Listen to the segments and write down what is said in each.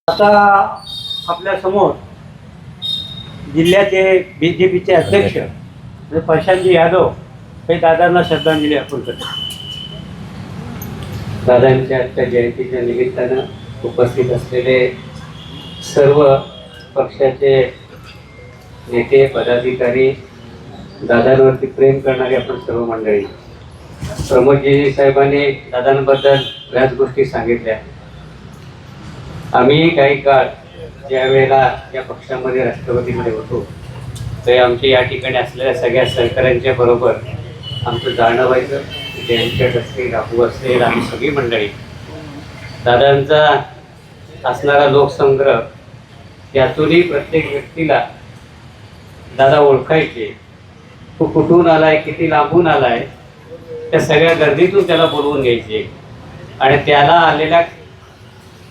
आता आपल्या समोर जिल्ह्याचे BJPचे अध्यक्ष म्हणजे प्रशांतजी यादव हे दादांना श्रद्धांजली अर्पण करतात. दादांच्या आजच्या जयंतीच्या निमित्तानं उपस्थित असलेले सर्व पक्षाचे नेते पदाधिकारी, दादांवरती प्रेम करणारी आपण सर्व मंडळी, प्रमोदजी साहेबांनी दादांबद्दल बऱ्याच गोष्टी सांगितल्या. आम्ही काही काळ ज्या वेळेला या पक्षामध्ये राष्ट्रवादीमध्ये होतो ते आमच्या या ठिकाणी असलेल्या सगळ्या सहकाऱ्यांच्या बरोबर आमचं जाणं व्हायचं. जयंत असतील, राहू असेल, आम्ही सगळी मंडळी दादांचा असणारा लोकसंग्रह त्यातूनही प्रत्येक व्यक्तीला दादा ओळखायचे. तो कुठून आलाय, किती लांबून आलाय, त्या सगळ्या गर्दीतून त्याला बोलवून घ्यायचे आणि त्याला आलेल्या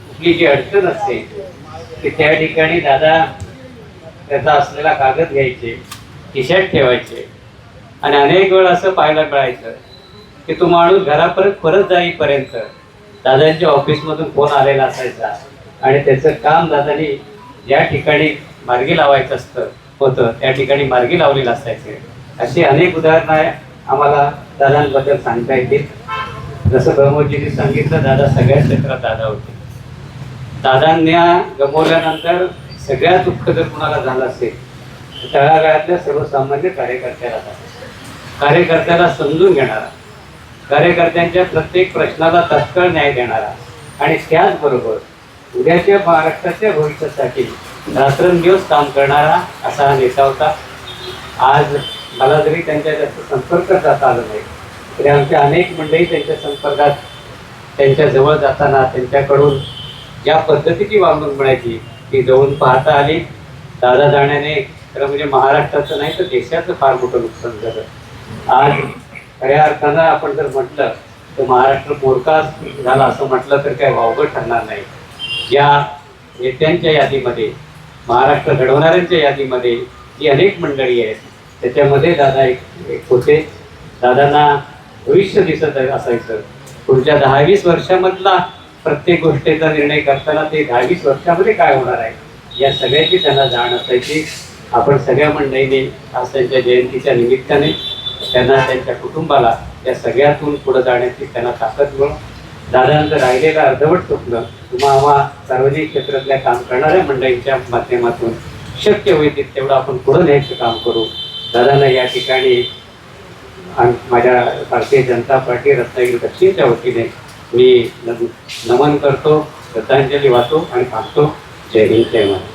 कुठली जी अडचण असते की त्या ठिकाणी दादा त्याचा असलेला कागद घ्यायचे, खिशात ठेवायचे आणि अनेक वेळ असं पाहायला मिळायचं की तो माणूस घरापर्यंत परत जाईपर्यंत दादांच्या ऑफिसमधून फोन आलेला असायचा आणि त्याचं काम दादानी ज्या ठिकाणी मार्गी लावायचं होतं त्या ठिकाणी मार्गी लावलेलं असायचे. अशी अनेक उदाहरणं आम्हाला दादांबद्दल सांगता येतील. जसं प्रमोदजींनी सांगितलं, दादा सगळ्या क्षेत्रात दादा होते. दादांना गमवल्यानंतर सगळ्यात दुःख जर कुणाला झालं असेल तळागाळातल्या सर्वसामान्य कार्यकर्त्याला समजून घेणारा, कार्यकर्त्यांच्या प्रत्येक प्रश्नाला तत्काळ न्याय देणारा आणि त्याचबरोबर उद्याच्या महाराष्ट्राच्या भविष्यासाठी रात्रंदिवस काम करणारा असा हा नेता होता. आज मला जरी त्यांच्या जास्त संपर्कात जाता आलं नाही तरी आमच्या अनेक मंडळी त्यांच्या संपर्कात, त्यांच्या जवळ जाताना त्यांच्याकडून ज्या पद्धतीची वागणूक मिळायची ती जवळून पाहता आली. दादा जाण्याने खरं म्हणजे महाराष्ट्राचं नाही तर देशाचं फार मोठं नुकसान झालं. आज खऱ्या अर्थानं आपण जर म्हटलं तर महाराष्ट्र मोडका झाला असं म्हटलं तर काय वावगं ठरणार नाही. या नेत्यांच्या यादीमध्ये, महाराष्ट्र घडवणाऱ्यांच्या यादीमध्ये जी अनेक मंडळी आहेत त्याच्यामध्ये दादा एक होते. दादांना भविष्य दिसत असायचं. पुढच्या 10-20 वर्षामधला प्रत्येक गोष्टीचा निर्णय करताना ते 10-20 वर्षामध्ये काय होणार आहे या सगळ्याची त्यांना जाण असायची. आपण सगळ्या मंडळींनी आज त्यांच्या जयंतीच्या निमित्ताने त्यांना, त्यांच्या कुटुंबाला या सगळ्यातून पुढे जाण्याची त्यांना ताकद मिळो. दादांचं राहिलेलं अर्धवट स्वप्न आम्हा सार्वजनिक क्षेत्रातल्या काम करणाऱ्या मंडळींच्या माध्यमातून शक्य होईल तेवढं आपण पुढे न्यायचं काम करू. दादांना या ठिकाणी माझ्या भारतीय जनता पार्टी रत्नागिरी दक्षिणच्या वतीने मी नमन करतो, श्रद्धांजली वाहतो आणि थांबतो. जय हिंद, जय महाराष्ट्र.